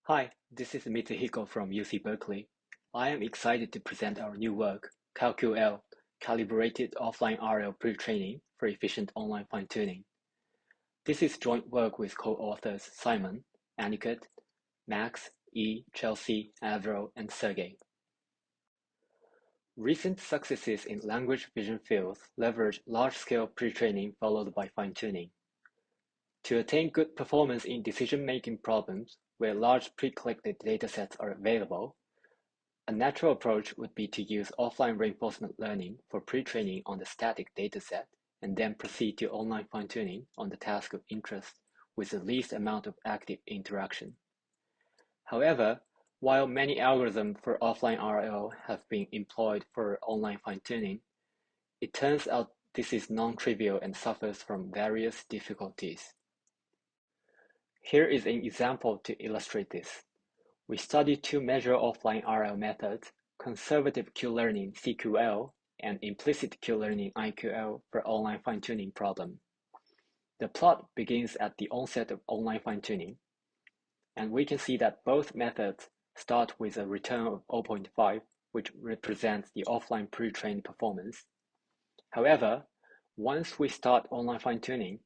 Hi, this is Mitsuhiko from UC Berkeley. I am excited to present our new work, CalQL, Calibrated Offline RL Pre-training for Efficient Online Fine-Tuning. This is joint work with co-authors Simon, Aniket, Max, E, Chelsea, Avro, and Sergey. Recent successes in language vision fields leverage large-scale pre-training followed by fine-tuning. To attain good performance in decision-making problems where large pre-collected datasets are available, a natural approach would be to use offline reinforcement learning for pre-training on the static dataset and then proceed to online fine-tuning on the task of interest with the least amount of active interaction. However, while many algorithms for offline RL have been employed for online fine-tuning, it turns out this is non-trivial and suffers from various difficulties. Here is an example to illustrate this. We studied two measure offline RL methods, conservative Q-learning CQL and implicit Q-learning IQL for online fine-tuning problem. The plot begins at the onset of online fine-tuning, and we can see that both methods start with a return of 0.5, which represents the offline pre-trained performance. However, once we start online fine-tuning,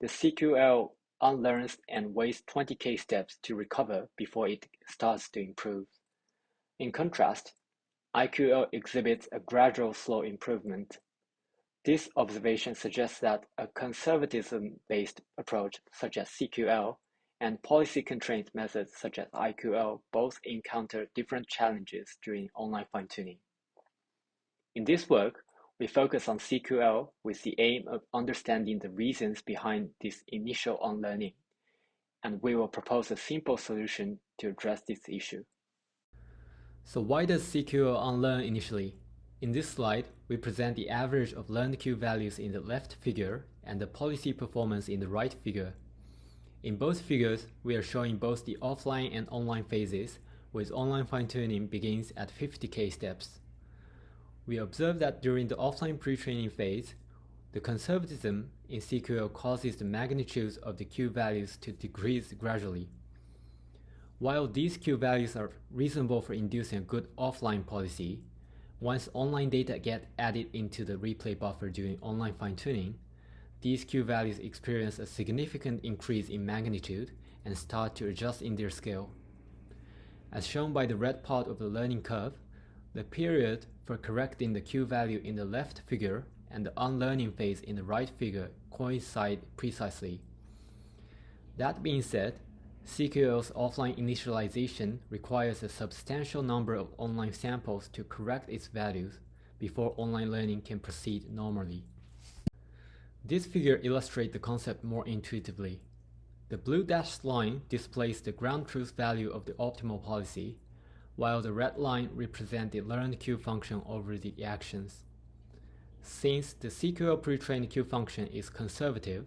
the CQL unlearns and wastes 20k steps to recover before it starts to improve. In contrast, IQL exhibits a gradual slow improvement. This observation suggests that a conservatism-based approach such as CQL and policy constraint methods such as IQL both encounter different challenges during online fine-tuning. In this work, we focus on CQL with the aim of understanding the reasons behind this initial unlearning, and we will propose a simple solution to address this issue. So why does CQL unlearn initially? In this slide, we present the average of learned Q values in the left figure and the policy performance in the right figure. In both figures, we are showing both the offline and online phases, with online fine-tuning begins at 50k steps. We observe that during the offline pre-training phase, the conservatism in CQL causes the magnitudes of the Q values to decrease gradually. While these Q values are reasonable for inducing a good offline policy, once online data get added into the replay buffer during online fine-tuning, these Q values experience a significant increase in magnitude and start to adjust in their scale. As shown by the red part of the learning curve, the period for correcting the Q value in the left figure and the unlearning phase in the right figure coincide precisely. That being said, CQL's offline initialization requires a substantial number of online samples to correct its values before online learning can proceed normally. This figure illustrates the concept more intuitively. The blue dashed line displays the ground truth value of the optimal policy, while the red line represents the learned Q function over the actions. Since the CQL pre-trained Q function is conservative,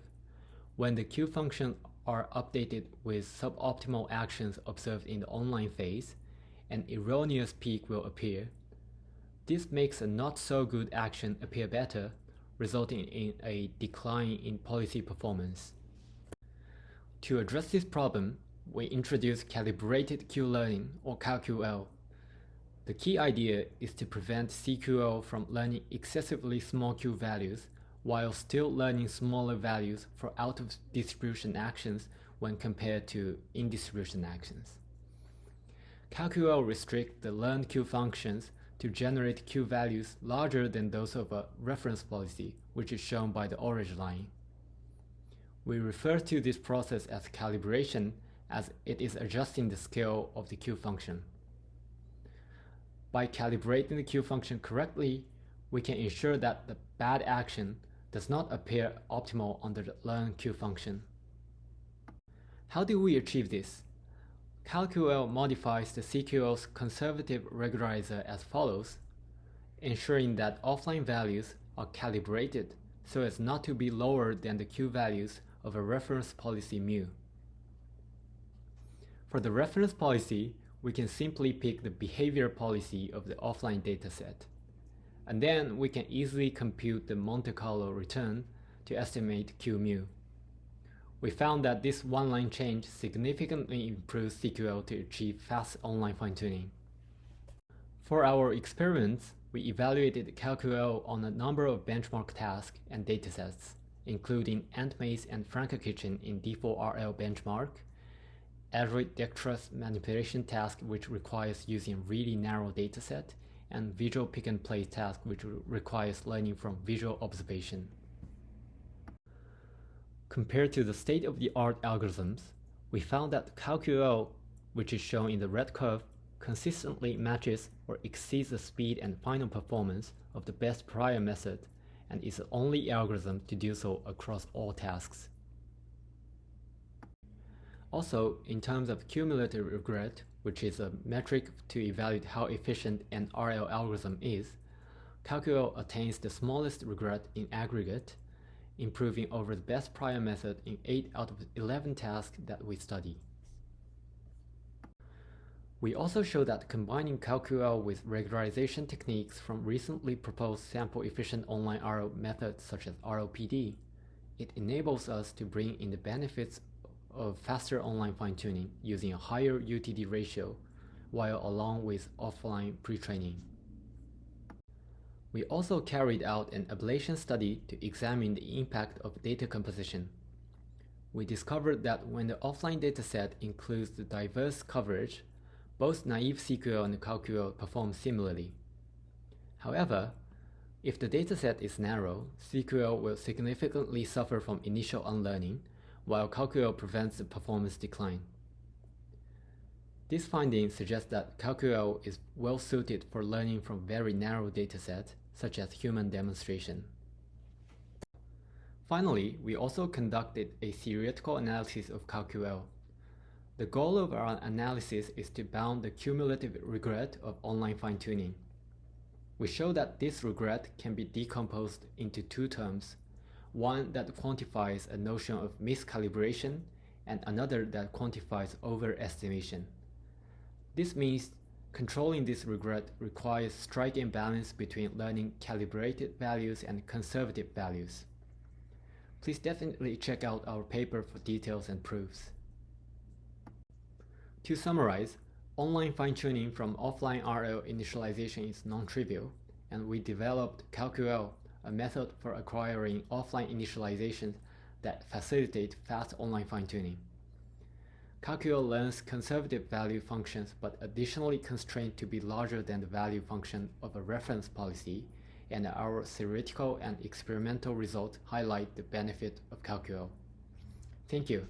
when the Q function are updated with suboptimal actions observed in the online phase, an erroneous peak will appear. This makes a not so good action appear better, resulting in a decline in policy performance. To address this problem, we introduce Calibrated Q-learning, or CalQL. The key idea is to prevent CQL from learning excessively small Q values while still learning smaller values for out-of-distribution actions when compared to in-distribution actions. CalQL restricts the learned Q functions to generate Q values larger than those of a reference policy, which is shown by the orange line. We refer to this process as calibration, as it is adjusting the scale of the Q function. By calibrating the Q function correctly, we can ensure that the bad action does not appear optimal under the learned Q function. How do we achieve this? CalQL modifies the CQL's conservative regularizer as follows, ensuring that offline values are calibrated so as not to be lower than the Q values of a reference policy mu. For the reference policy, we can simply pick the behavior policy of the offline dataset, and then we can easily compute the Monte Carlo return to estimate Q mu. We found that this one-line change significantly improves CQL to achieve fast online fine-tuning. For our experiments, we evaluated CalQL on a number of benchmark tasks and datasets, including AntMaze and Franca-Kitchen in D4RL benchmark, adroit dexterous manipulation task which requires using really narrow dataset, and visual pick-and-place task which requires learning from visual observation. Compared to the state-of-the-art algorithms, we found that CalQL, which is shown in the red curve, consistently matches or exceeds the speed and final performance of the best prior method and is the only algorithm to do so across all tasks. Also, in terms of cumulative regret, which is a metric to evaluate how efficient an RL algorithm is, CalQL attains the smallest regret in aggregate, improving over the best prior method in 8 out of 11 tasks that we study. We also show that combining CalQL with regularization techniques from recently proposed sample-efficient online RL methods such as RLPD, it enables us to bring in the benefits of faster online fine-tuning using a higher UTD ratio, while along with offline pre-training. We also carried out an ablation study to examine the impact of data composition. We discovered that when the offline dataset includes the diverse coverage, both naive CQL and CalQL perform similarly. However, if the dataset is narrow, CQL will significantly suffer from initial unlearning, while CalQL prevents the performance decline. This finding suggests that CalQL is well suited for learning from very narrow datasets, such as human demonstration. Finally, we also conducted a theoretical analysis of CalQL. The goal of our analysis is to bound the cumulative regret of online fine-tuning. We show that this regret can be decomposed into two terms, one that quantifies a notion of miscalibration and another that quantifies overestimation. This means controlling this regret requires striking a balance between learning calibrated values and conservative values. Please definitely check out our paper for details and proofs. To summarize, online fine-tuning from offline RL initialization is non-trivial, and we developed CalQL, a method for acquiring offline initializations that facilitate fast online fine-tuning. CalQL learns conservative value functions but additionally constrained to be larger than the value function of a reference policy, and our theoretical and experimental results highlight the benefit of CalQL. Thank you.